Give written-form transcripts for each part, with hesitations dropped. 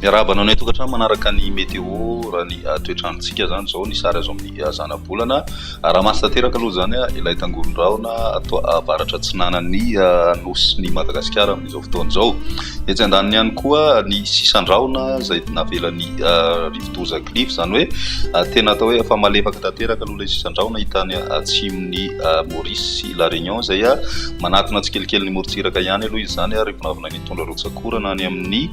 Miarahaba nanay tokatrano manaraka ny météo raha ny toetrandrontsika zany zao ny sary azo amin'ny zana-bolana raha masy tanteraka aloha zany ilay tangolondrahona atao avaratra atsinanan'ny nosy ny Madagasikara amin'izao fotoana izao. Etsy andaniny ihany koa ny sisan-drahona izay navelan'ny rivo-doza cliff zany hoe tena atao hoe efa malefaka tanteraka aloha ilay sisan-drahona hitany atsimon'ny Maurice sy La Réunion izay manatona tsikelikely ny morontsiraka ihany aloha izy zany rehefa navina ny tondra rotsakora na ny amin'ny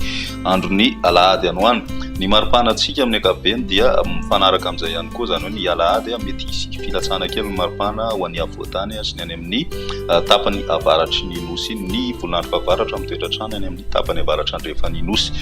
andron'ny alahady anoany. Ny maripana antsika amin'ny ankapobeny dia mifanaraka amin'izay ihany koa zany hoe ny alahady mety hisy filatsana kely ny maripana ho an'ny afovoantany sy ny any amin'ny tapany avaratry ny nosy ny volinandro fahavaratra amin'ny toetratrano any amin'ny tapany avaratry andrefany nosy.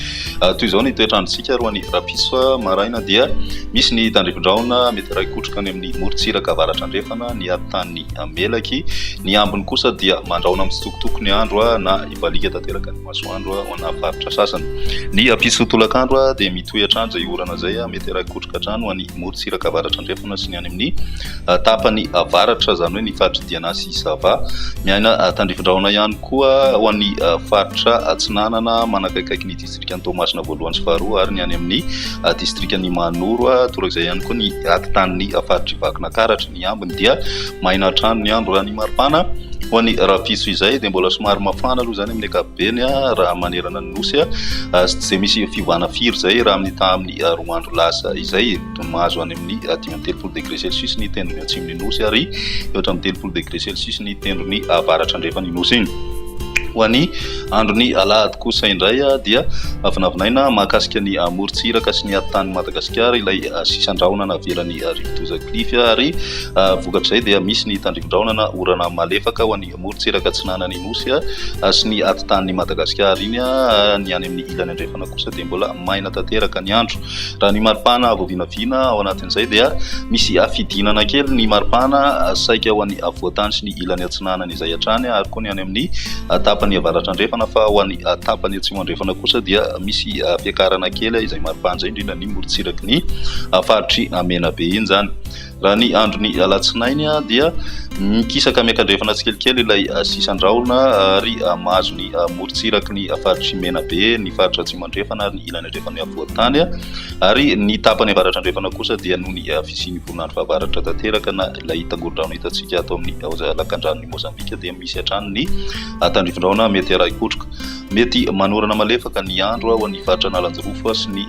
Toy izao ny toetrandrontsika roa ny rapiso maraina dia misy ny tandrifin-drahona mety raikotroka any amin'ny morontsiraka avaratra andrefana ny atany melaky. Ny ambiny kosa dia mandraona mitsitokotoko ny andro na ivalika tanteraka ny masoandro ho ana faritra sasany. Ny apiso tolakandro dia mitohy hatrany izay orana izay mety raikotroka hatrany ho an'ny morontsiraka avaratra andrefana sy ny any amin'ny tapany avaratra zany hoe ny faritra Diana sy Sava. Miaina tandrifin-drahona ihany koa ho an'ny faritra atsinanana manakaikaiky ny distrikany Toamasina voalohany sy faharoa ary ny any amin'ny distrikany Manoro torak'izay ihany koa ny atitan'ny faritra Ivakinankaratra. Ny ambiny dia maina hatrany ny andro raha ny maripana ho an'ny rapiso izay dia mbola somary mafana aloha zany amin'ny ankapobeny raha manerana ny nosy izay misy fivoahana firy izay raha amin'ny tamin'ny roa andro lasa izay mahazo any amin'ny 5-telopolo degré celsius ny tendrony atsimon'ny nosy ary ohatra amin'ny 30 degré celsius ny tendrony avaratra andrefany nosy iny. Ho an'ny andron'ny alahady kosa indray dia vinavinaina mahakasika ny morontsiraka sy ny atitan'ny Madagasikara ilay sisan-drahona navelan'ny rivo-doza cliff ary vokatrizay dia misy ny tandrifin-drahona na orana malefaka ho an'ny morontsiraka atsinanany nosy sy ny atitan'ny Madagasikara iny ny any amin'ny ilany andrefana kosa dia mbola maina tanteraka ny andro. Raha ny maripana voavinavina ao anatin'izay dia misy fidinana kely ny maripana saika ho an'ny afovoantany sy ny ilany atsinanany izay hatrany ary koa ny any amin'ny tapany avaratra andrefana fa ho an'ny tapany atsimo andrefana kosa dia misy fiakarana kely izay maripana izay indrindra ny morontsiraky ny faritry Menabe iny zany. Raha ny andron'ny alatsinainy dia mikisaka miaka-drefana tsikelikely ilay sisan-drahona ary mahazo ny morontsiraky ny faritry Menabe, ny faritra atsimo andrefana ary ny ilany andrefana afovoantany ary ny tapany avaratra andrefana kosa dia noho ny fisian'ny volinandro fahavaratra tanteraka na ilay tangolondrahona hitantsika atao amin'ny lakandranon'ny Mozambika dia misy hatrany ny tandrifin-drahona mety raikotroka. Mety manorana malefaka ny andro ho an'ny faritra Nalanjorofo sy ny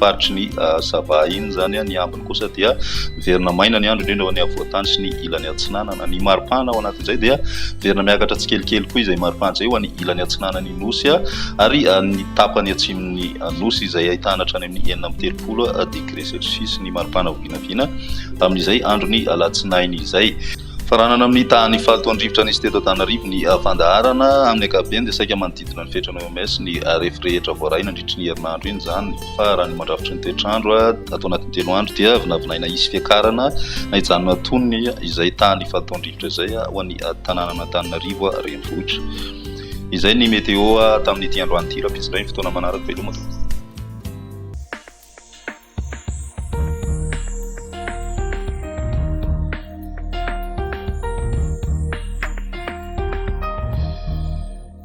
faritry ny Sava iny zany. Ny ambiny kosa dia verina maina ny andro indrindra ho an'ny afovoantany sy ny ilany atsinanana. Ny maripana ao anatin'izay dia verina miakatra tsikelikely koa izay maripana izay ho an'ny ilany atsinanany nosy ary ny tapany atsimon'ny nosy izay ahitana hatrany amin'ny 9-telopolo degré celsius ny maripana voavinavina amin'izay andron'ny alatsinainy izay. Faranana amin'ny tany fahatoandrivotra nisy teto Antananarivo ny fandaharana amin'ny ankapobeny dia saika manodidina ny fetrany OMS ny rehefa rehetra voaraina mandritra ny herinandro iny zany. Fa raha ny mandrafitra ny toetrandro atao anatin'ny 3 andro dia vinavinaina hisy fiakarana na hijanona tonony izay tany fahatoandrivotra izay ho an'ny tanànana Antananarivo renivohitra. Izay ny météo tamin'ity androany ity rapiso indray ny fotoana manaraka veloma.